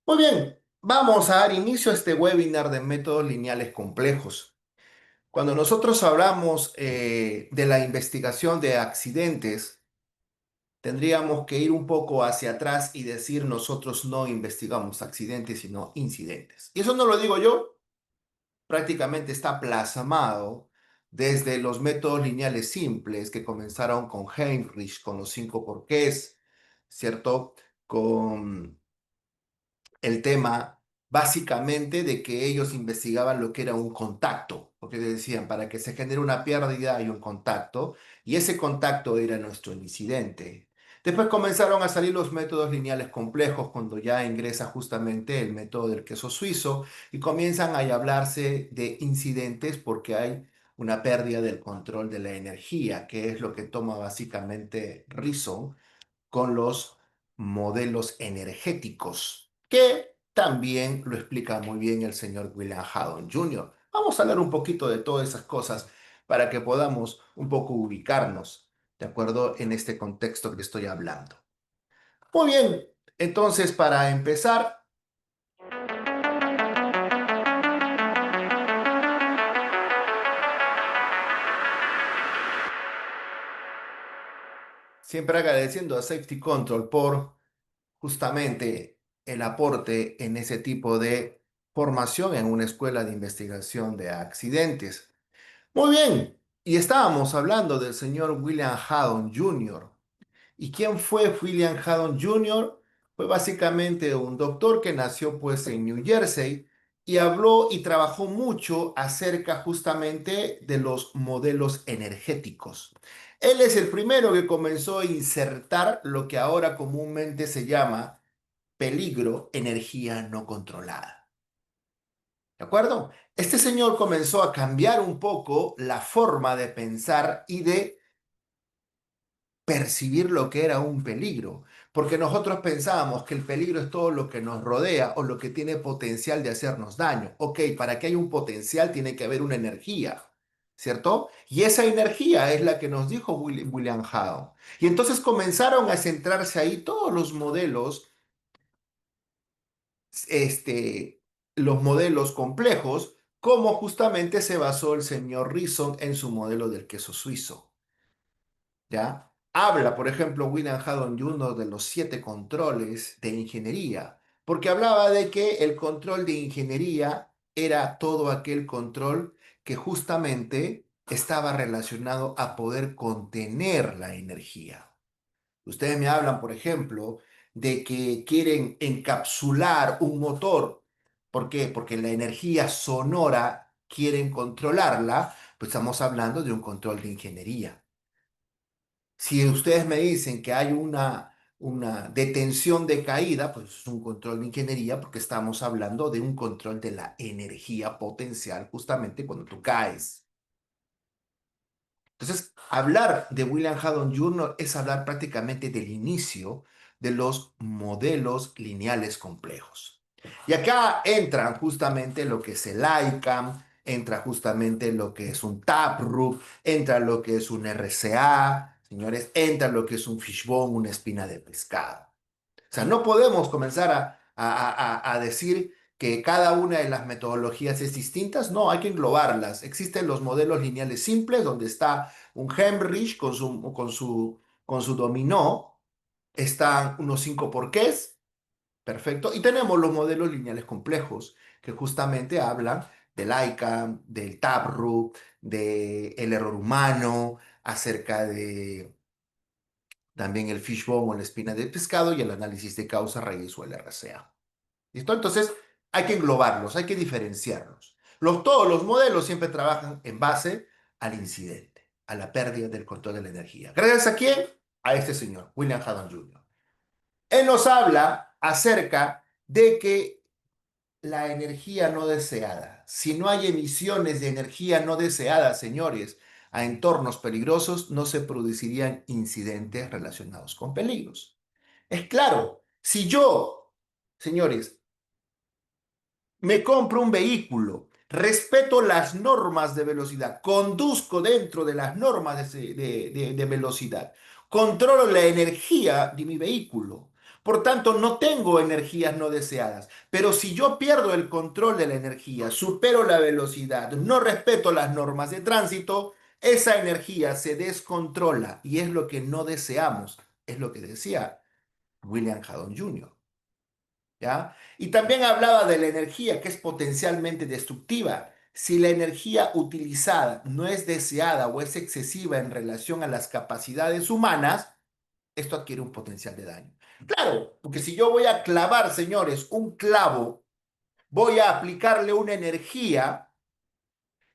Muy bien, vamos a dar inicio a este webinar de métodos lineales complejos. Cuando nosotros hablamos de la investigación de accidentes, tendríamos que ir un poco hacia atrás y decir nosotros no investigamos accidentes, sino incidentes. Y eso no lo digo yo, prácticamente está plasmado desde los métodos lineales simples que comenzaron con Heinrich, con los cinco porqués, ¿cierto? Con el tema básicamente de que ellos investigaban lo que era un contacto, porque decían, para que se genere una pérdida hay un contacto, y ese contacto era nuestro incidente. Después comenzaron a salir los métodos lineales complejos cuando ya ingresa justamente el método del queso suizo y comienzan a hablarse de incidentes porque hay una pérdida del control de la energía, que es lo que toma básicamente Reason con los modelos energéticos, que también lo explica muy bien el señor William Haddon Jr. Vamos a hablar un poquito de todas esas cosas para que podamos un poco ubicarnos, ¿de acuerdo? En este contexto que estoy hablando. Muy bien, entonces para empezar, siempre agradeciendo a Safety Control por justamente el aporte en ese tipo de formación en una escuela de investigación de accidentes. Muy bien, y estábamos hablando del señor William Haddon Jr. ¿Y quién fue William Haddon Jr.? Fue básicamente un doctor que nació pues en New Jersey y habló y trabajó mucho acerca justamente de los modelos energéticos. Él es el primero que comenzó a insertar lo que ahora comúnmente se llama peligro, energía no controlada. ¿De acuerdo? Este señor comenzó a cambiar un poco la forma de pensar y de percibir lo que era un peligro, porque nosotros pensábamos que el peligro es todo lo que nos rodea o lo que tiene potencial de hacernos daño. Ok, para que haya un potencial tiene que haber una energía, ¿cierto? Y esa energía es la que nos dijo William Howe. Y entonces comenzaron a centrarse ahí todos este, los modelos complejos, como justamente se basó el señor Reason en su modelo del queso suizo. ¿Ya? Habla, por ejemplo, William Haddon Jr. de los siete controles de ingeniería, porque hablaba de que el control de ingeniería era todo aquel control que justamente estaba relacionado a poder contener la energía. Ustedes me hablan, por ejemplo, de que quieren encapsular un motor. ¿Por qué? Porque la energía sonora quieren controlarla, pues estamos hablando de un control de ingeniería. Si ustedes me dicen que hay una detención de caída, pues es un control de ingeniería porque estamos hablando de un control de la energía potencial justamente cuando tú caes. Entonces, hablar de William Haddon Jr. es hablar prácticamente del inicio de los modelos lineales complejos. Y acá entran justamente lo que es el ICAM, entra justamente lo que es un Taproot, entra lo que es un RCA, señores, entra lo que es un fishbone, una espina de pescado. O sea, no podemos comenzar a decir que cada una de las metodologías es distintas. No, hay que englobarlas. Existen los modelos lineales simples, donde está un Hemrich con su dominó. Están unos cinco porqués. Perfecto. Y tenemos los modelos lineales complejos, que justamente hablan del ICAM, del Taproot, del error humano, acerca de también el fishbone o la espina de pescado y el análisis de causa raíz o el RCA. ¿Listo? Entonces, hay que englobarlos, hay que diferenciarlos. Todos los modelos siempre trabajan en base al incidente, a la pérdida del control de la energía. ¿Gracias a quién? A este señor, William Haddon Jr. Él nos habla acerca de que la energía no deseada, si no hay emisiones de energía no deseada, señores, a entornos peligrosos, no se producirían incidentes relacionados con peligros. Es claro, si yo, señores, me compro un vehículo, respeto las normas de velocidad, conduzco dentro de las normas de velocidad, controlo la energía de mi vehículo, Por tanto, no tengo energías no deseadas. Pero si yo pierdo el control de la energía, supero la velocidad, no respeto las normas de tránsito, esa energía se descontrola y es lo que no deseamos. Es lo que decía William Haddon Jr. ¿Ya? Y también hablaba de la energía que es potencialmente destructiva. Si la energía utilizada no es deseada o es excesiva en relación a las capacidades humanas, esto adquiere un potencial de daño. Claro, porque si yo voy a clavar, señores, un clavo, voy a aplicarle una energía.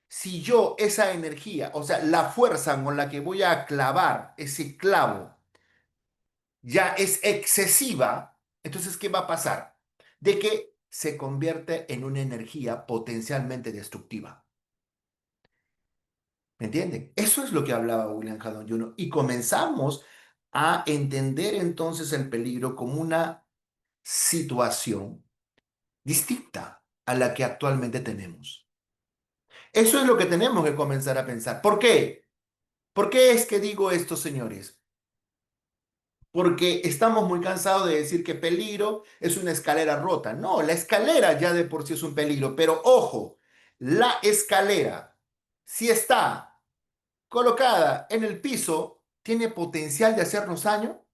Si yo esa energía, o sea, la fuerza con la que voy a clavar ese clavo ya es excesiva, entonces, ¿qué va a pasar? De que se convierte en una energía potencialmente destructiva. ¿Me entienden? Eso es lo que hablaba William Haddon Jr. Y comenzamos a entender entonces el peligro como una situación distinta a la que actualmente tenemos. Eso es lo que tenemos que comenzar a pensar. ¿Por qué? ¿Por qué es que digo esto, señores? Porque estamos muy cansados de decir que peligro es una escalera rota. No, la escalera ya de por sí es un peligro, pero ojo, la escalera, si está colocada en el piso, ¿tiene potencial de hacernos daño?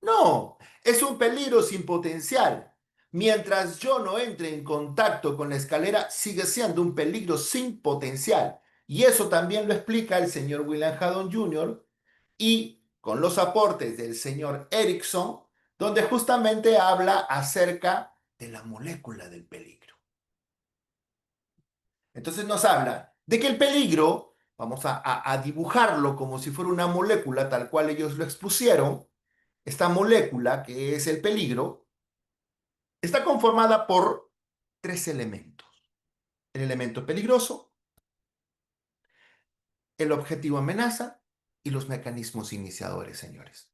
No, es un peligro sin potencial. Mientras yo no entre en contacto con la escalera, sigue siendo un peligro sin potencial. Y eso también lo explica el señor William Haddon Jr. y con los aportes del señor Erickson, donde justamente habla acerca de la molécula del peligro. Entonces nos habla de que el peligro, vamos a dibujarlo como si fuera una molécula tal cual ellos lo expusieron, esta molécula que es el peligro, está conformada por tres elementos. El elemento peligroso, el objetivo amenaza y los mecanismos iniciadores, señores.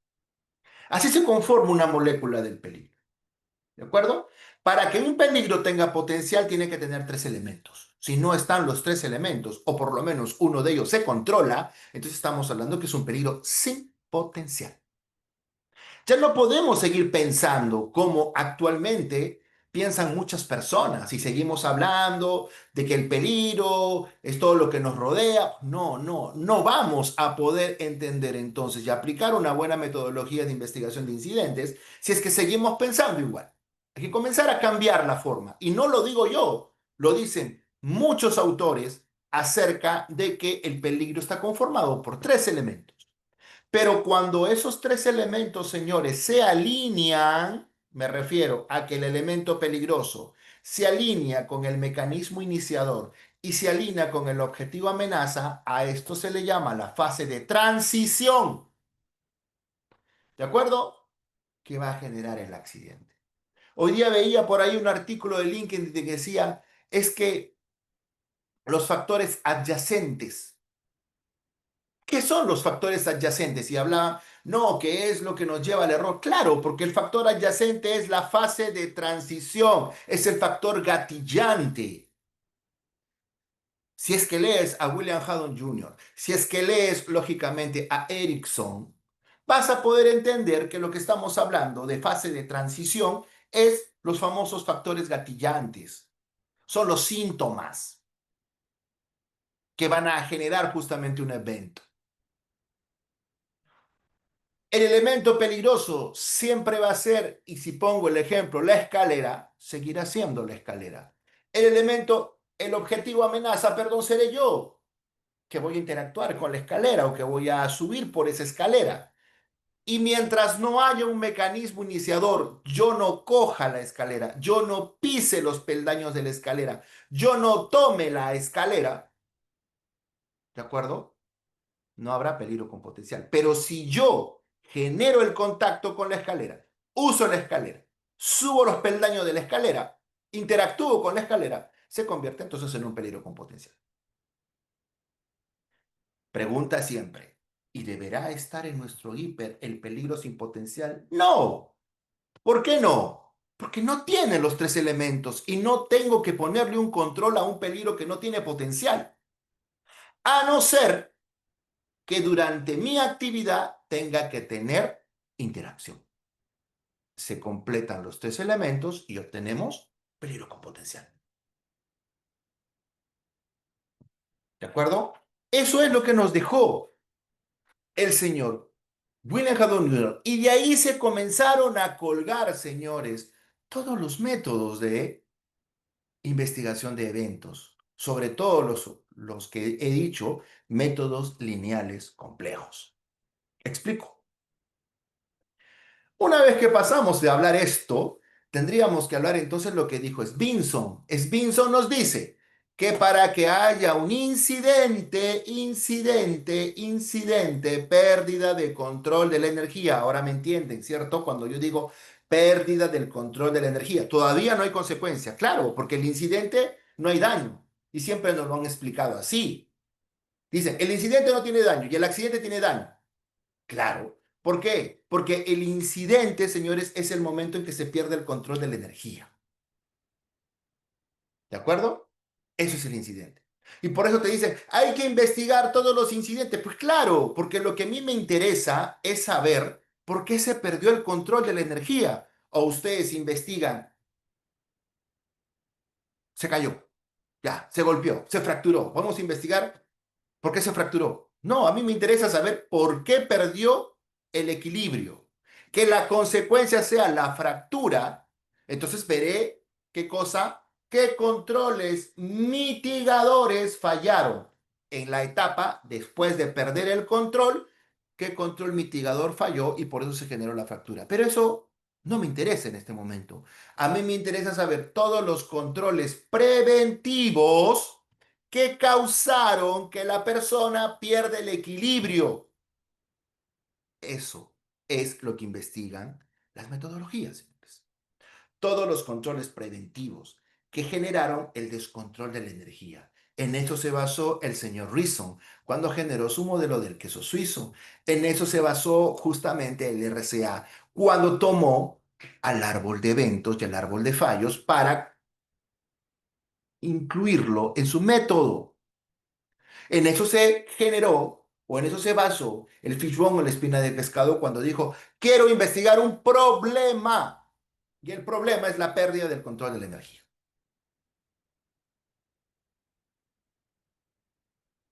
Así se conforma una molécula del peligro. ¿De acuerdo? Para que un peligro tenga potencial tiene que tener tres elementos. Si no están los tres elementos, o por lo menos uno de ellos se controla, entonces estamos hablando que es un peligro sin potencial. Ya no podemos seguir pensando como actualmente piensan muchas personas y seguimos hablando de que el peligro es todo lo que nos rodea. No, no, no vamos a poder entender entonces y aplicar una buena metodología de investigación de incidentes si es que seguimos pensando igual. Hay que comenzar a cambiar la forma. Y no lo digo yo, lo dicen muchos autores acerca de que el peligro está conformado por tres elementos. Pero cuando esos tres elementos, señores, se alinean, me refiero a que el elemento peligroso se alinea con el mecanismo iniciador y se alinea con el objetivo amenaza, a esto se le llama la fase de transición. ¿De acuerdo? Que va a generar el accidente. Hoy día veía por ahí un artículo de LinkedIn que decía, es que los factores adyacentes. ¿Qué son los factores adyacentes? Y hablaba, no, ¿qué es lo que nos lleva al error? Claro, porque el factor adyacente es la fase de transición, es el factor gatillante. Si es que lees a William Haddon Jr., si es que lees lógicamente a Erickson, vas a poder entender que lo que estamos hablando de fase de transición es los famosos factores gatillantes. Son los síntomas que van a generar justamente un evento. El elemento peligroso siempre va a ser, y si pongo el ejemplo, la escalera, seguirá siendo la escalera. El elemento, el objetivo amenaza, perdón, seré yo, que voy a interactuar con la escalera o que voy a subir por esa escalera. Y mientras no haya un mecanismo iniciador, yo no coja la escalera, yo no pise los peldaños de la escalera, yo no tome la escalera, ¿de acuerdo? No habrá peligro con potencial. Pero si yo genero el contacto con la escalera, uso la escalera, subo los peldaños de la escalera, interactúo con la escalera, se convierte entonces en un peligro con potencial. Pregunta siempre, ¿y deberá estar en nuestro hiper el peligro sin potencial? No. ¿Por qué no? Porque no tiene los tres elementos y no tengo que ponerle un control a un peligro que no tiene potencial. A no ser que durante mi actividad tenga que tener interacción. se completan los tres elementos y obtenemos peligro con potencial. ¿De acuerdo? Eso es lo que nos dejó el señor William Hadon Jr. Y de ahí se comenzaron a colgar, señores, todos los métodos de investigación de eventos, sobre todo los que he dicho, métodos lineales complejos. Explico. Una vez que pasamos de hablar esto, tendríamos que hablar entonces lo que dijo Svinson. Svinson nos dice que para que haya un incidente, pérdida de control de la energía. Ahora me entienden, ¿cierto? Cuando yo digo pérdida del control de la energía, todavía no hay consecuencia, claro, porque el incidente no hay daño. Y siempre nos lo han explicado así. Dicen, el incidente no tiene daño y el accidente tiene daño. Claro. ¿Por qué? Porque el incidente, señores, es el momento en que se pierde el control de la energía. ¿De acuerdo? Eso es el incidente. Y por eso te dicen, hay que investigar todos los incidentes. Pues claro, porque lo que a mí me interesa es saber por qué se perdió el control de la energía. O ustedes investigan, se cayó, ya, se golpeó, se fracturó. Vamos a investigar ¿por qué se fracturó? No, a mí me interesa saber por qué perdió el equilibrio. Que la consecuencia sea la fractura, entonces veré qué cosa, qué controles mitigadores fallaron en la etapa después de perder el control, qué control mitigador falló y por eso se generó la fractura. Pero eso no me interesa en este momento. A mí me interesa saber todos los controles preventivos que causaron que la persona pierda el equilibrio. Eso es lo que investigan las metodologías, señores. Todos los controles preventivos que generaron el descontrol de la energía. En eso se basó el señor Reason cuando generó su modelo del queso suizo. En eso se basó justamente el RCA cuando tomó al árbol de eventos y al árbol de fallos para incluirlo en su método. En eso se generó, o en eso se basó, el fishbone o la espina de pescado cuando dijo, quiero investigar un problema. Y el problema es la pérdida del control de la energía.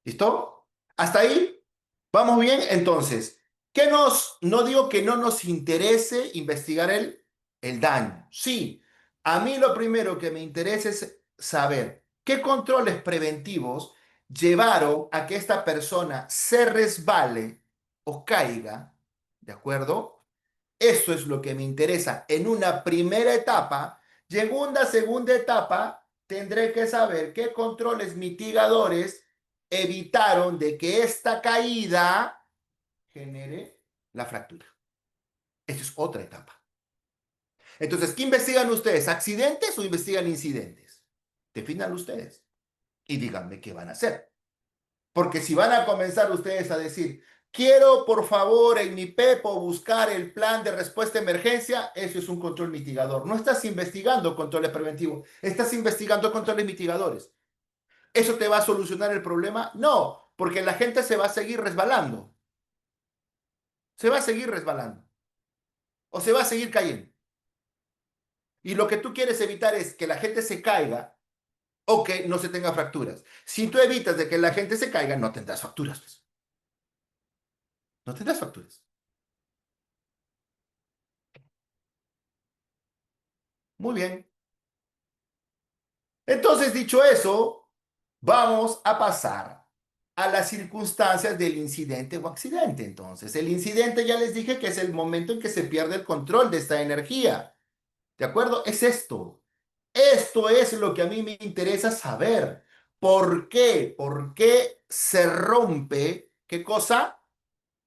¿Listo? ¿Hasta ahí? ¿Vamos bien? Entonces, no digo que no nos interese investigar el daño. Sí, a mí lo primero que me interesa es saber qué controles preventivos llevaron a que esta persona se resbale o caiga, ¿de acuerdo? Eso es lo que me interesa en una primera etapa. Y en una segunda etapa, tendré que saber qué controles mitigadores evitaron de que esta caída genere la fractura. Esa es otra etapa. Entonces, ¿qué investigan ustedes? ¿Accidentes o investigan incidentes? Definan ustedes y díganme qué van a hacer. Porque si van a comenzar ustedes a decir, quiero por favor en mi PEPO buscar el plan de respuesta a emergencia, eso es un control mitigador. No estás investigando controles preventivos, estás investigando controles mitigadores. ¿Eso te va a solucionar el problema? No, porque la gente se va a seguir resbalando. Se va a seguir resbalando o se va a seguir cayendo. Y lo que tú quieres evitar es que la gente se caiga o que no se tenga fracturas. Si tú evitas de que la gente se caiga, no tendrás fracturas, pues. No tendrás fracturas. Muy bien. Entonces, dicho eso, vamos a pasar a las circunstancias del incidente o accidente. Entonces, el incidente ya les dije que es el momento en que se pierde el control de esta energía. ¿De acuerdo? Es esto. Esto es lo que a mí me interesa saber. ¿Por qué? ¿Por qué se rompe? ¿Qué cosa?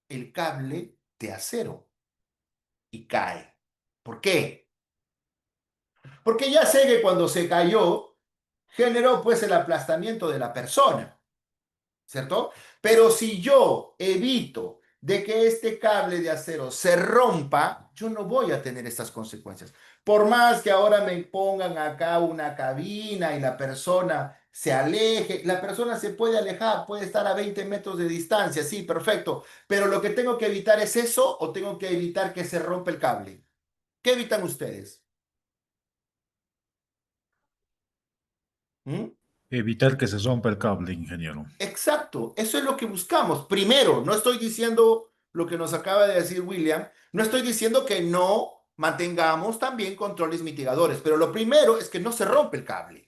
El cable de acero y cae. ¿Por qué? Porque ya sé que cuando se cayó, generó pues el aplastamiento de la persona. ¿Cierto? Pero si yo evito de que este cable de acero se rompa, yo no voy a tener estas consecuencias. Por más que ahora me pongan acá una cabina y la persona se aleje, la persona se puede alejar, puede estar a 20 metros de distancia, sí, perfecto, pero lo que tengo que evitar es eso o tengo que evitar que se rompa el cable. ¿Qué evitan ustedes? ¿Mm? Evitar que se rompa el cable, ingeniero. Exacto, eso es lo que buscamos. Primero, no estoy diciendo lo que nos acaba de decir William, no estoy diciendo que no mantengamos también controles mitigadores, pero lo primero es que no se rompe el cable.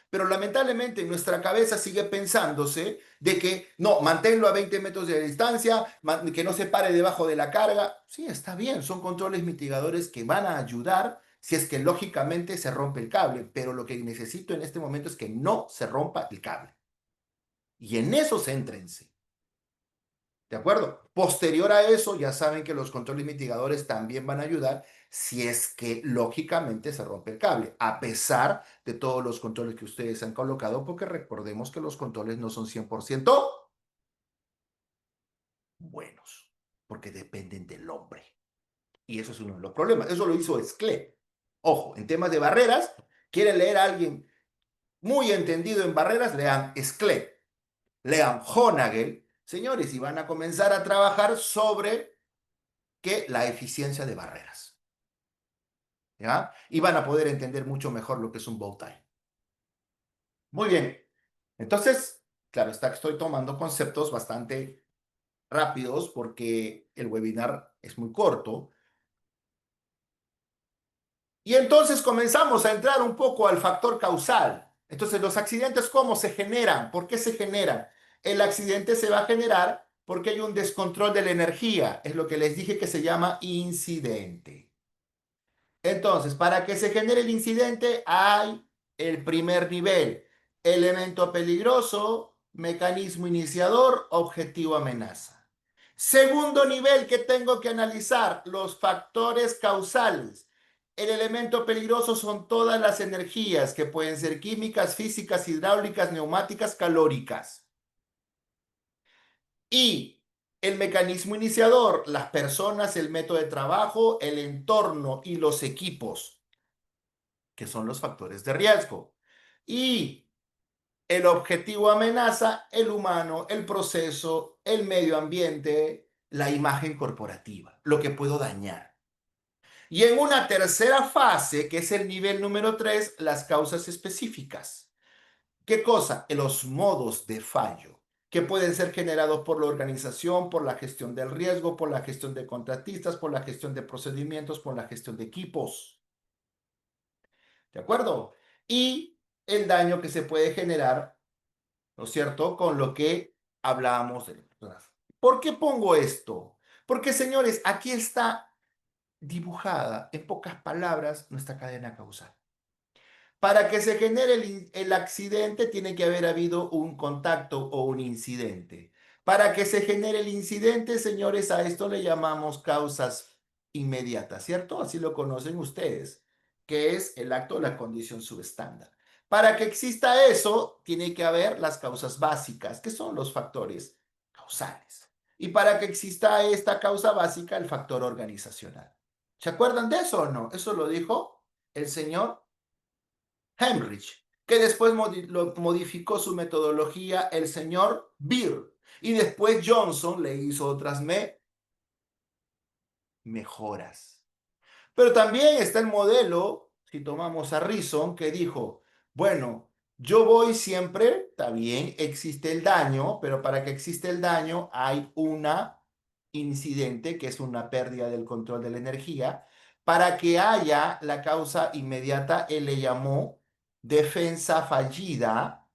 Pero lamentablemente en nuestra cabeza sigue pensándose de que no, manténlo a 20 metros de distancia, que no se pare debajo de la carga. Sí, está bien, son controles mitigadores que van a ayudar si es que lógicamente se rompe el cable, pero lo que necesito en este momento es que no se rompa el cable. Y en eso céntrense. ¿De acuerdo? Posterior a eso, ya saben que los controles mitigadores también van a ayudar si es que lógicamente se rompe el cable, a pesar de todos los controles que ustedes han colocado, porque recordemos que los controles no son 100% buenos, porque dependen del hombre. Y eso es uno de los problemas. Eso lo hizo Schle. Ojo, en temas de barreras, quieren leer a alguien muy entendido en barreras, lean Schle, lean Honagel, señores, y van a comenzar a trabajar sobre que la eficiencia de barreras. ¿Ya? Y van a poder entender mucho mejor lo que es un bow tie. Muy bien. Entonces, claro, está que estoy tomando conceptos bastante rápidos porque el webinar es muy corto. Y entonces comenzamos a entrar un poco al factor causal. Entonces, los accidentes, ¿cómo se generan? ¿Por qué se generan? El accidente se va a generar porque hay un descontrol de la energía. Es lo que les dije que se llama incidente. Entonces, para que se genere el incidente hay el primer nivel, elemento peligroso, mecanismo iniciador, objetivo amenaza. Segundo nivel que tengo que analizar, los factores causales. El elemento peligroso son todas las energías que pueden ser químicas, físicas, hidráulicas, neumáticas, calóricas. Y el mecanismo iniciador, las personas, el método de trabajo, el entorno y los equipos, que son los factores de riesgo. Y el objetivo amenaza, el humano, el proceso, el medio ambiente, la imagen corporativa, lo que puedo dañar. Y en una tercera fase, que es el nivel número 3, las causas específicas. ¿Qué cosa? Los modos de fallo, que pueden ser generados por la organización, por la gestión del riesgo, por la gestión de contratistas, por la gestión de procedimientos, por la gestión de equipos. ¿De acuerdo? Y el daño que se puede generar, ¿no es cierto?, con lo que hablábamos de... ¿Por qué pongo esto? Porque, señores, aquí está dibujada, en pocas palabras, nuestra cadena causal. Para que se genere el accidente tiene que haber habido un contacto o un incidente. Para que se genere el incidente, señores, a esto le llamamos causas inmediatas, ¿cierto? Así lo conocen ustedes, que es el acto o la condición subestándar. Para que exista eso, tiene que haber las causas básicas, que son los factores causales. Y para que exista esta causa básica, el factor organizacional. ¿Se acuerdan de eso o no? Eso lo dijo el señor Hemrich, que después modificó su metodología el señor Beer. Y después Johnson le hizo otras mejoras. Pero también está el modelo, si tomamos a Reason, que dijo, bueno, yo voy siempre, está bien, existe el daño, pero para que exista el daño hay una incidente, que es una pérdida del control de la energía. Para que haya la causa inmediata, él le llamó defensa fallida,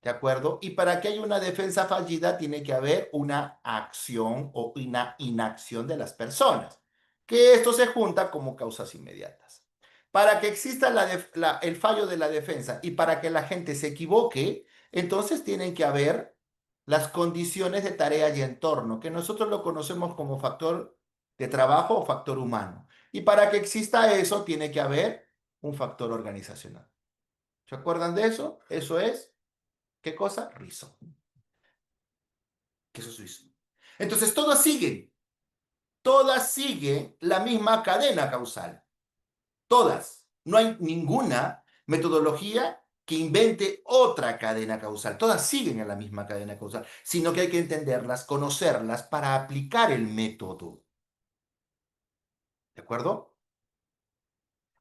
¿de acuerdo? Y para que haya una defensa fallida, tiene que haber una acción o una inacción de las personas, que esto se junta como causas inmediatas. Para que exista el fallo de la defensa y para que la gente se equivoque, entonces tienen que haber las condiciones de tarea y entorno, que nosotros lo conocemos como factor de trabajo o factor humano. Y para que exista eso, tiene que haber un factor organizacional. ¿Se acuerdan de eso? Eso es, ¿qué cosa? Rizo. Que eso es rizo. Entonces, todas siguen la misma cadena causal. Todas. No hay ninguna metodología que invente otra cadena causal. Todas siguen en la misma cadena causal, sino que hay que entenderlas, conocerlas para aplicar el método. ¿De acuerdo?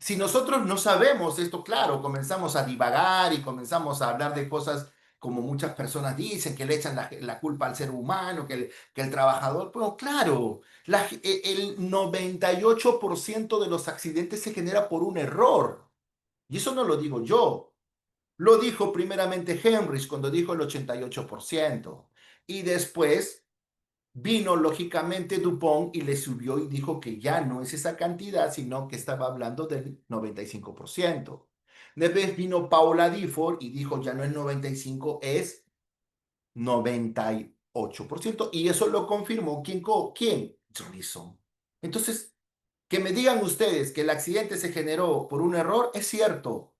Si nosotros no sabemos esto, claro, comenzamos a divagar y comenzamos a hablar de cosas como muchas personas dicen, que le echan la culpa al ser humano, que el trabajador. Bueno, claro, el 98% de los accidentes se genera por un error. Y eso no lo digo yo. Lo dijo primeramente Henrys cuando dijo el 88%. Y después vino lógicamente Dupont y le subió y dijo que ya no es esa cantidad, sino que estaba hablando del 95%. Después vino Paula Difford y dijo ya no es 95, es 98%. Y eso lo confirmó. ¿Quién? Johnson. Entonces, que me digan ustedes que el accidente se generó por un error, es cierto.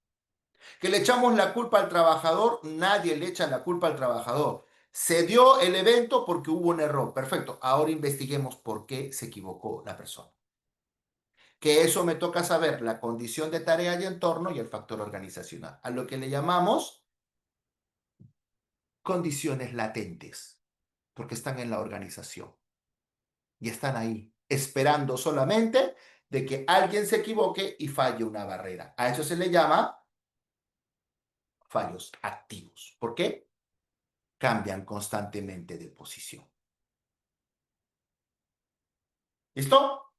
Que le echamos la culpa al trabajador, nadie le echa la culpa al trabajador. Se dio el evento porque hubo un error. Perfecto. Ahora investiguemos por qué se equivocó la persona. Que eso me toca saber la condición de tarea y entorno y el factor organizacional. A lo que le llamamos condiciones latentes, porque están en la organización y están ahí, esperando solamente de que alguien se equivoque y falle una barrera. A eso se le llama fallos activos. ¿Por qué? Cambian constantemente de posición. ¿Listo?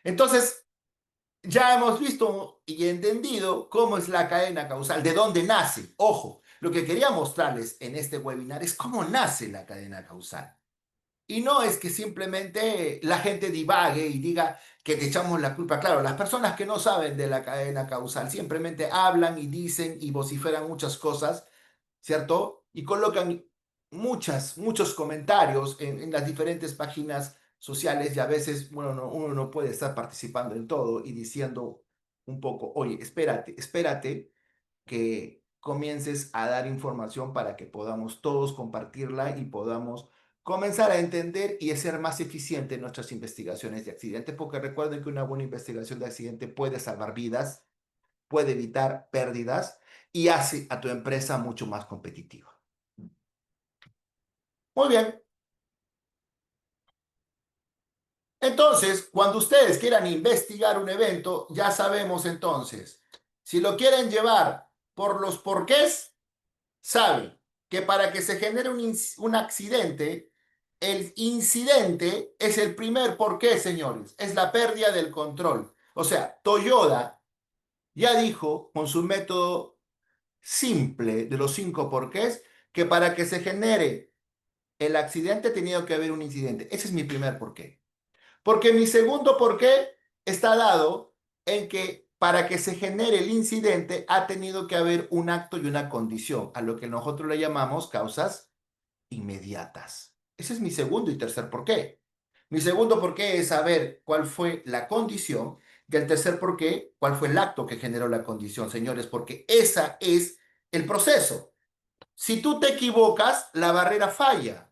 Entonces, ya hemos visto y entendido cómo es la cadena causal, de dónde nace. Ojo, lo que quería mostrarles en este webinar es cómo nace la cadena causal. Y no es que simplemente la gente divague y diga que te echamos la culpa. Claro, las personas que no saben de la cadena causal simplemente hablan y dicen y vociferan muchas cosas, ¿cierto? Y colocan muchos comentarios en las diferentes páginas sociales y a veces, bueno, uno no puede estar participando en todo y diciendo un poco, oye, espérate que comiences a dar información para que podamos todos compartirla y podamos comenzar a entender y a ser más eficiente en nuestras investigaciones de accidentes, porque recuerden que una buena investigación de accidente puede salvar vidas, puede evitar pérdidas y hace a tu empresa mucho más competitiva. Muy bien. Entonces, cuando ustedes quieran investigar un evento, ya sabemos entonces, si lo quieren llevar por los porqués, saben que para que se genere un accidente, el incidente es el primer porqué, señores, es la pérdida del control. O sea, Toyota ya dijo con su método simple de los 5 porqués que para que se genere el accidente ha tenido que haber un incidente. Ese es mi primer porqué. Porque mi segundo porqué está dado en que para que se genere el incidente ha tenido que haber un acto y una condición, a lo que nosotros le llamamos causas inmediatas. Ese es mi segundo y tercer porqué. Mi segundo porqué es saber cuál fue la condición y el tercer porqué, cuál fue el acto que generó la condición, señores, porque ese es el proceso. Si tú te equivocas, la barrera falla.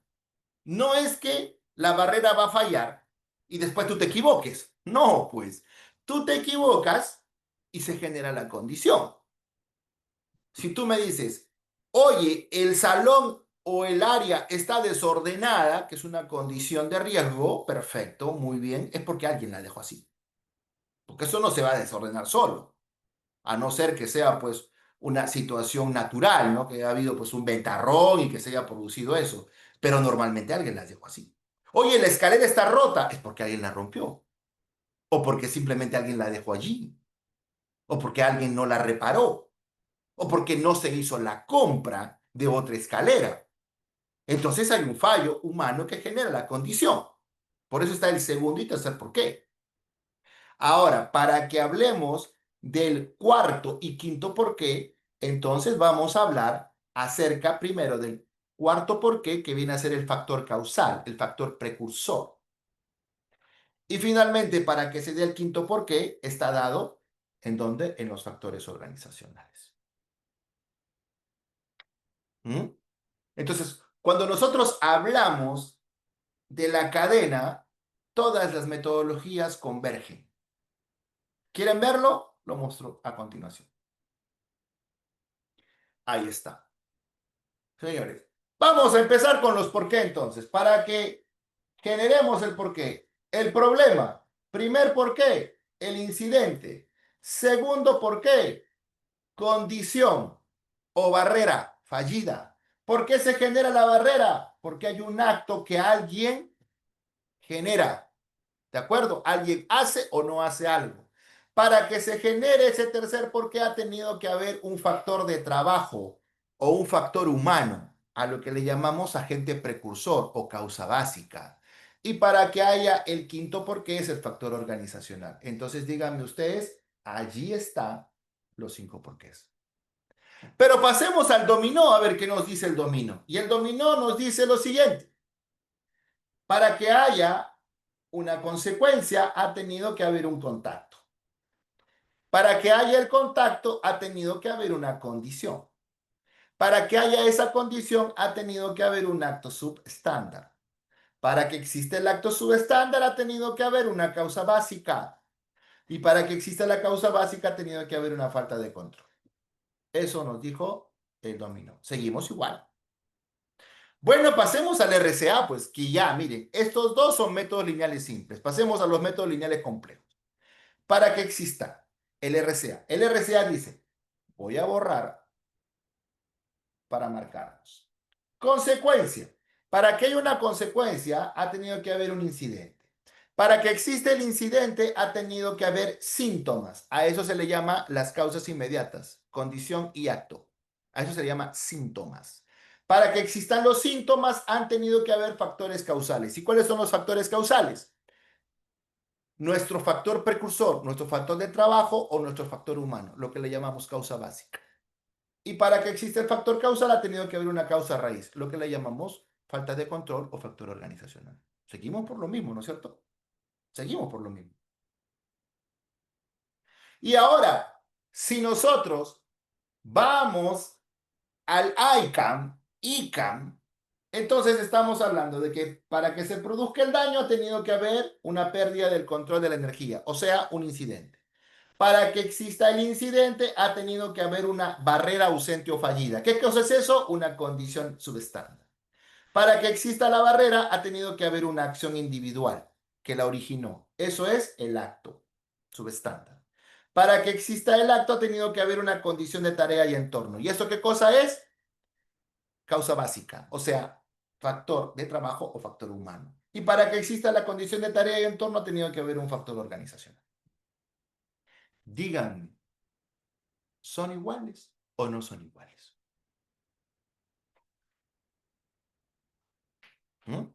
No es que la barrera va a fallar y después tú te equivoques. No, pues tú te equivocas y se genera la condición. Si tú me dices, oye, el salón o el área está desordenada, que es una condición de riesgo, perfecto, muy bien, es porque alguien la dejó así. Porque eso no se va a desordenar solo, a no ser que sea pues una situación natural, ¿no? Que ha habido pues un ventarrón y que se haya producido eso. Pero normalmente alguien las dejó así. Oye, la escalera está rota, es porque alguien la rompió. O porque simplemente alguien la dejó allí. O porque alguien no la reparó. O porque no se hizo la compra de otra escalera. Entonces hay un fallo humano que genera la condición. Por eso está el segundo y tercer por qué. Ahora, para que hablemos del cuarto y quinto por qué, entonces vamos a hablar acerca primero del cuarto por qué, que viene a ser el factor causal, el factor precursor. Y finalmente, para que se dé el quinto por qué, está dado en dónde? En los factores organizacionales. ¿Mm? Entonces, cuando nosotros hablamos de la cadena, todas las metodologías convergen. ¿Quieren verlo? Lo muestro a continuación. Ahí está. Señores, vamos a empezar con los por qué entonces, para que generemos el por qué. El problema, primer por qué, el incidente. Segundo, ¿por qué? Condición o barrera fallida. ¿Por qué se genera la barrera? Porque hay un acto que alguien genera. ¿De acuerdo? Alguien hace o no hace algo. Para que se genere ese tercer por qué ha tenido que haber un factor de trabajo o un factor humano, a lo que le llamamos agente precursor o causa básica. Y para que haya el quinto por qué es el factor organizacional. Entonces díganme ustedes, allí están los cinco porqués. Pero pasemos al dominó a ver qué nos dice el dominó. Y el dominó nos dice lo siguiente. Para que haya una consecuencia, ha tenido que haber un contacto. Para que haya el contacto, ha tenido que haber una condición. Para que haya esa condición, ha tenido que haber un acto subestándar. Para que exista el acto subestándar, ha tenido que haber una causa básica. Y para que exista la causa básica, ha tenido que haber una falta de control. Eso nos dijo el dominó. Seguimos igual. Bueno, pasemos al RCA, pues que ya, miren, estos dos son métodos lineales simples. Pasemos a los métodos lineales complejos. Para que exista el RCA dice, voy a borrar para marcarnos. Consecuencia. Para que haya una consecuencia, ha tenido que haber un incidente. Para que exista el incidente, ha tenido que haber síntomas. A eso se le llama las causas inmediatas, condición y acto. A eso se le llama síntomas. Para que existan los síntomas, han tenido que haber factores causales. ¿Y cuáles son los factores causales? Nuestro factor precursor, nuestro factor de trabajo o nuestro factor humano, lo que le llamamos causa básica. Y para que exista el factor causal ha tenido que haber una causa raíz, lo que le llamamos falta de control o factor organizacional. Seguimos por lo mismo, ¿no es cierto? Seguimos por lo mismo. Y ahora, si nosotros vamos al ICAM, entonces estamos hablando de que para que se produzca el daño ha tenido que haber una pérdida del control de la energía, o sea, un incidente. Para que exista el incidente ha tenido que haber una barrera ausente o fallida. ¿Qué cosa es eso? Una condición subestándar. Para que exista la barrera ha tenido que haber una acción individual que la originó. Eso es el acto subestándar. Para que exista el acto ha tenido que haber una condición de tarea y entorno. ¿Y eso qué cosa es? Causa básica, o sea, factor de trabajo o factor humano. Y para que exista la condición de tarea y entorno ha tenido que haber un factor organizacional. Díganme, ¿son iguales o no son iguales? ¿Mm?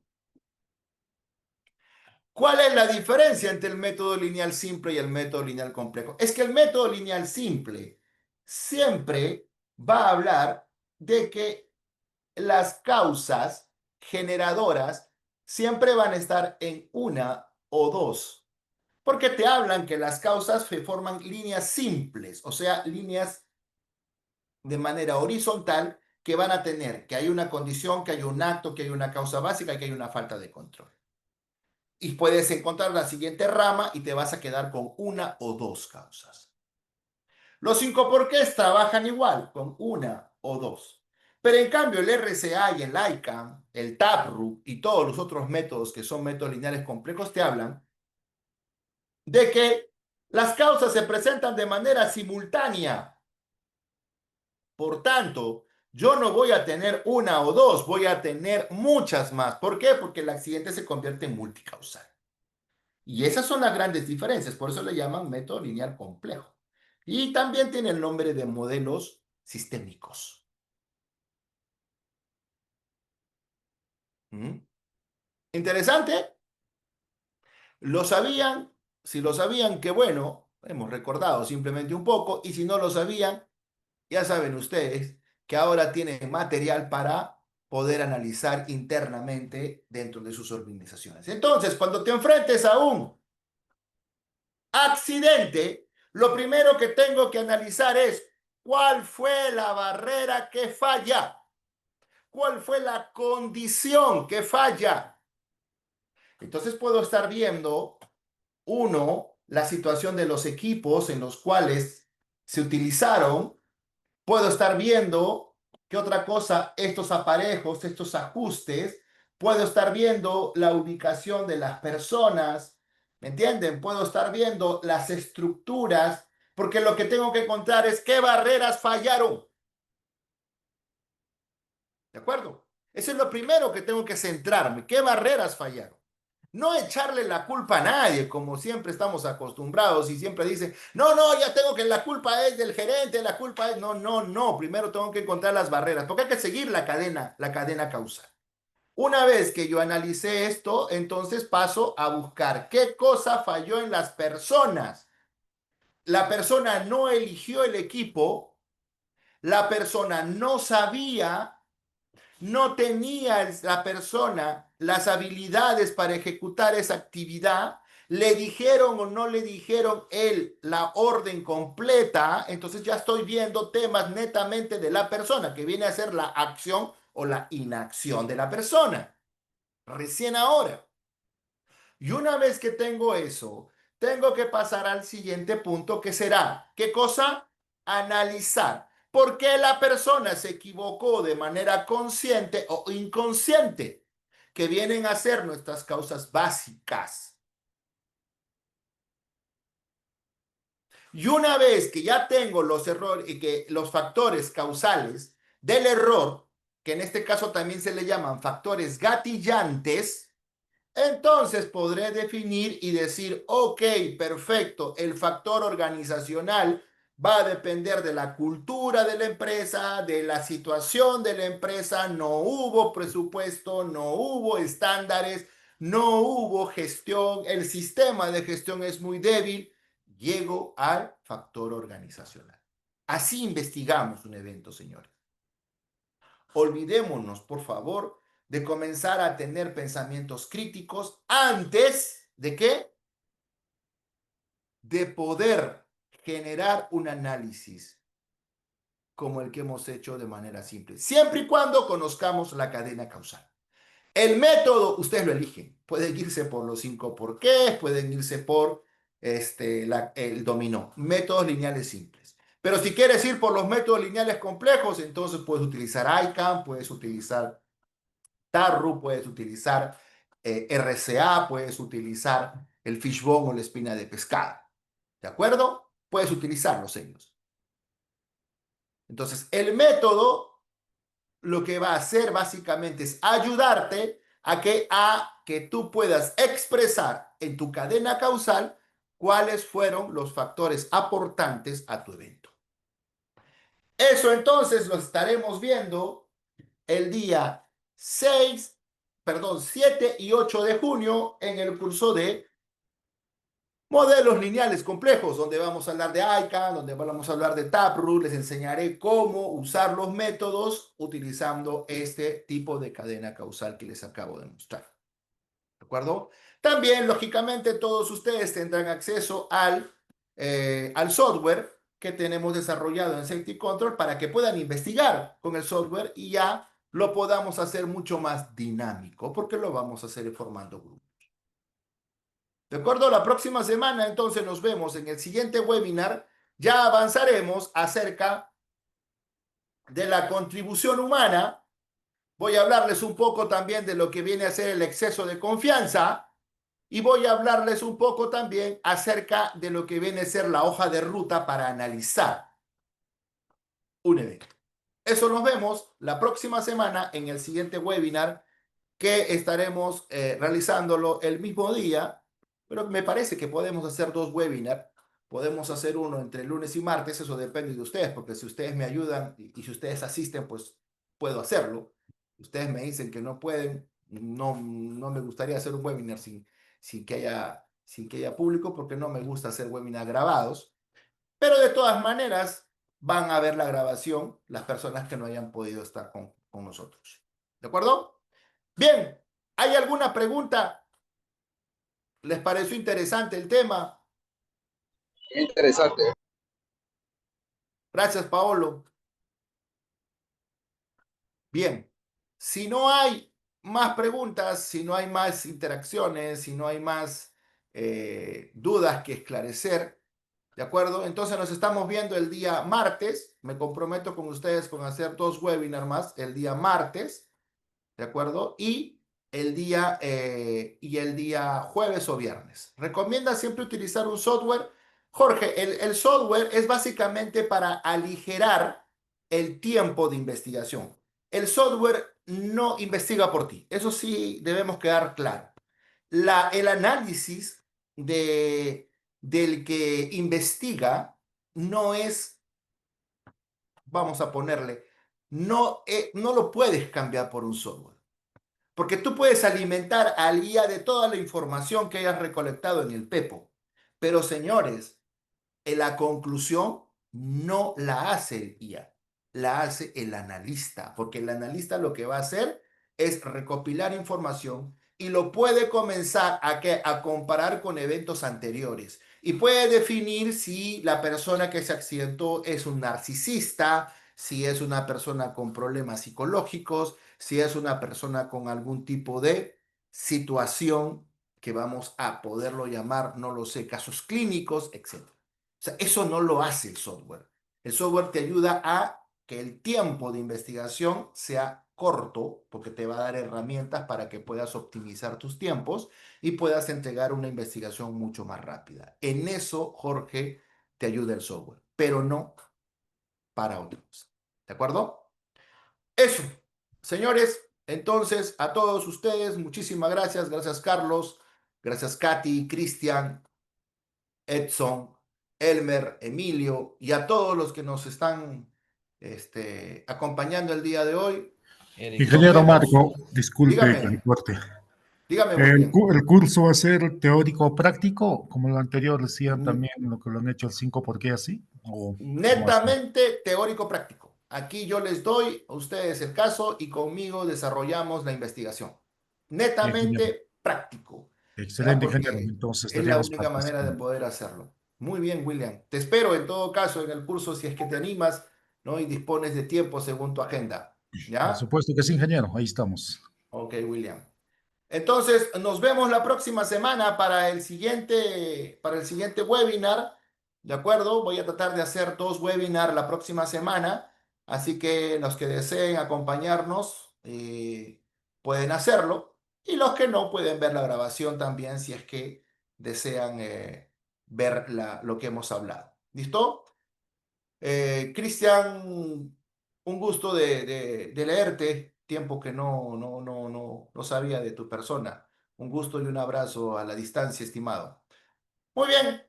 ¿Cuál es la diferencia entre el método lineal simple y el método lineal complejo? Es que el método lineal simple siempre va a hablar de que las causas generadoras siempre van a estar en una o dos, porque te hablan que las causas se forman líneas simples, o sea, líneas de manera horizontal que van a tener que hay una condición, que hay un acto, que hay una causa básica y que hay una falta de control. Y puedes encontrar la siguiente rama y te vas a quedar con una o dos causas. Los cinco porqués trabajan igual, con una o dos. Pero en cambio el RCA y el ICAM, el TAPRU y todos los otros métodos que son métodos lineales complejos te hablan de que las causas se presentan de manera simultánea. Por tanto, yo no voy a tener una o dos, voy a tener muchas más. ¿Por qué? Porque el accidente se convierte en multicausal. Y esas son las grandes diferencias, por eso le llaman método lineal complejo. Y también tiene el nombre de modelos sistémicos. ¿Mm? Interesante. ¿Lo sabían? Si lo sabían, qué bueno. Hemos recordado simplemente un poco. Y si no lo sabían, ya saben ustedes que ahora tienen material para poder analizar internamente dentro de sus organizaciones. Entonces, cuando te enfrentes a un accidente, lo primero que tengo que analizar es cuál fue la barrera que falla, cuál fue la condición que falla. Entonces puedo estar viendo, uno, la situación de los equipos en los cuales se utilizaron. Puedo estar viendo qué otra cosa, estos aparejos, estos ajustes. Puedo estar viendo la ubicación de las personas. ¿Me entienden? Puedo estar viendo las estructuras Porque lo que tengo que encontrar es qué barreras fallaron. ¿De acuerdo? Eso es lo primero que tengo que centrarme. ¿Qué barreras fallaron? No echarle la culpa a nadie, como siempre estamos acostumbrados y siempre dicen, no, no, ya tengo que la culpa es del gerente, la culpa es, no, no, no, primero tengo que encontrar las barreras, porque hay que seguir la cadena causal. Una vez que yo analicé esto, entonces paso a buscar qué cosa falló en las personas. La persona no eligió el equipo, la persona no sabía, no tenía la persona las habilidades para ejecutar esa actividad, le dijeron o no le dijeron él la orden completa, entonces ya estoy viendo temas netamente de la persona, que viene a ser la acción o la inacción de la persona, recién ahora. Y una vez que tengo eso, tengo que pasar al siguiente punto que será, ¿qué cosa? Analizar. ¿Por qué la persona se equivocó de manera consciente o inconsciente? Que vienen a ser nuestras causas básicas. Y una vez que ya tengo los errores y que los factores causales del error, que en este caso también se le llaman factores gatillantes, entonces podré definir y decir, ok, perfecto, el factor organizacional va a depender de la cultura de la empresa, de la situación de la empresa, no hubo presupuesto, no hubo estándares, no hubo gestión, el sistema de gestión es muy débil, llego al factor organizacional. Así investigamos un evento, señores. Olvidémonos, por favor, de comenzar a tener pensamientos críticos antes de qué? De poder generar un análisis como el que hemos hecho de manera simple, siempre y cuando conozcamos la cadena causal. El método, ustedes lo eligen. Pueden irse por los 5 porqués, pueden irse por el dominó. Métodos lineales simples. Pero si quieres ir por los métodos lineales complejos, entonces puedes utilizar ICANN, puedes utilizar Tarru, puedes utilizar RCA, puedes utilizar el fishbone o la espina de pescado. ¿De acuerdo? Puedes utilizarlos ellos. Entonces, el método lo que va a hacer básicamente es ayudarte a que tú puedas expresar en tu cadena causal cuáles fueron los factores aportantes a tu evento. Eso entonces lo estaremos viendo el día 6, perdón, 7 y 8 de junio en el curso de modelos lineales complejos, donde vamos a hablar de ICANN, donde vamos a hablar de Taproot, les enseñaré cómo usar los métodos utilizando este tipo de cadena causal que les acabo de mostrar. ¿De acuerdo? También, lógicamente, todos ustedes tendrán acceso al software que tenemos desarrollado en Safety Control para que puedan investigar con el software y ya lo podamos hacer mucho más dinámico, porque lo vamos a hacer formando grupos. ¿De acuerdo? La próxima semana entonces nos vemos en el siguiente webinar. Ya avanzaremos acerca de la contribución humana. Voy a hablarles un poco también de lo que viene a ser el exceso de confianza y voy a hablarles un poco también acerca de lo que viene a ser la hoja de ruta para analizar un evento. Eso nos vemos la próxima semana en el siguiente webinar que estaremos realizándolo el mismo día, pero me parece que podemos hacer dos webinars. Podemos hacer uno entre lunes y martes, eso depende de ustedes, porque si ustedes me ayudan y si ustedes asisten, pues puedo hacerlo. Ustedes me dicen que no pueden, no me gustaría hacer un webinar sin que haya público, porque no me gusta hacer webinars grabados, pero de todas maneras van a ver la grabación las personas que no hayan podido estar con nosotros. ¿De acuerdo? Bien, ¿hay alguna pregunta? ¿Les pareció interesante el tema? Interesante. Gracias, Paolo. Bien, si no hay más preguntas, si no hay más interacciones, si no hay más dudas que esclarecer, ¿de acuerdo? Entonces nos estamos viendo el día martes. Me comprometo con ustedes con hacer dos webinars más el día martes, ¿de acuerdo? Y el día jueves o viernes. Recomienda siempre utilizar un software Jorge, el software es básicamente para aligerar el tiempo de investigación. El software no investiga por ti. Eso sí debemos quedar claro. El análisis del que investiga no es, vamos a ponerle, no lo puedes cambiar por un software. Porque tú puedes alimentar al IA de toda la información que hayas recolectado en el Pepo. Pero señores, la conclusión no la hace el IA, la hace el analista, porque el analista lo que va a hacer es recopilar información y lo puede comenzar a comparar con eventos anteriores y puede definir si la persona que se accidentó es un narcisista, si es una persona con problemas psicológicos, si es una persona con algún tipo de situación que vamos a poderlo llamar, no lo sé, casos clínicos, etc. O sea, eso no lo hace el software. El software te ayuda a que el tiempo de investigación sea corto, porque te va a dar herramientas para que puedas optimizar tus tiempos y puedas entregar una investigación mucho más rápida. En eso, Jorge, te ayuda el software, pero no para otra cosa. ¿De acuerdo? Eso. Señores, entonces a todos ustedes, muchísimas gracias. Gracias, Carlos. Gracias, Katy, Cristian, Edson, Elmer, Emilio y a todos los que nos están acompañando el día de hoy. Eric. Nos Ingeniero vemos. Marco, disculpe que le Dígame, corte. dígame, William. El curso va a ser teórico práctico, como lo anterior decían N- también lo que lo han hecho el 5, ¿por qué así? ¿O cómo así? Netamente teórico práctico. Aquí yo les doy a ustedes el caso y conmigo desarrollamos la investigación. Ingeniero. Netamente práctico, ¿ya? Excelente, ingeniero. Porque Entonces es la estaríamos única manera de participando. poder hacerlo. Muy bien, William. Te espero en todo caso en el curso si es que te animas, ¿no? Y dispones de tiempo según tu agenda, Por ¿ya? supuesto que sí, ingeniero. Ahí estamos. Ok, William. Entonces, nos vemos la próxima semana para el siguiente webinar. ¿De acuerdo? Voy a tratar de hacer 2 webinars la próxima semana. Así que los que deseen acompañarnos pueden hacerlo. Y los que no pueden ver la grabación también si es que desean ver lo que hemos hablado. ¿Listo? Cristian, un gusto de leerte, tiempo que no sabía de tu persona. Un gusto y un abrazo a la distancia, estimado. Muy bien,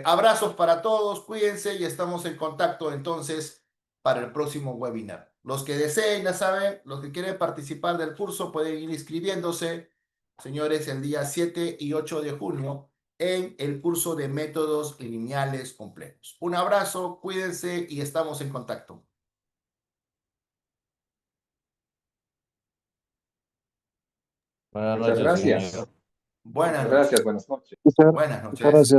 abrazos para todos, cuídense y estamos en contacto entonces para el próximo webinar. Los que deseen, ya saben, los que quieren participar del curso pueden ir inscribiéndose, señores, el día 7 y 8 de junio en el curso de métodos lineales complejos. Un abrazo, cuídense y estamos en contacto. Buenas Muchas noches, gracias. ingeniero. Buenas Muchas gracias. noches. Buenas noches. Buenas Muchas noches.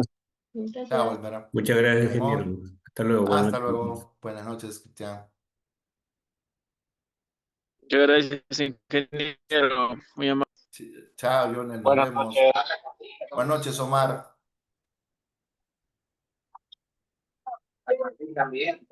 gracias. Chao, Elmera. Muchas gracias, Mi ingeniero. amor. Hasta luego, buenas Hasta noches. luego. Buenas noches, Cristian. Muchas gracias, ingeniero. Muy amable. Chao, Jonel. Nos Buenas vemos. noches. Buenas noches, Omar. También.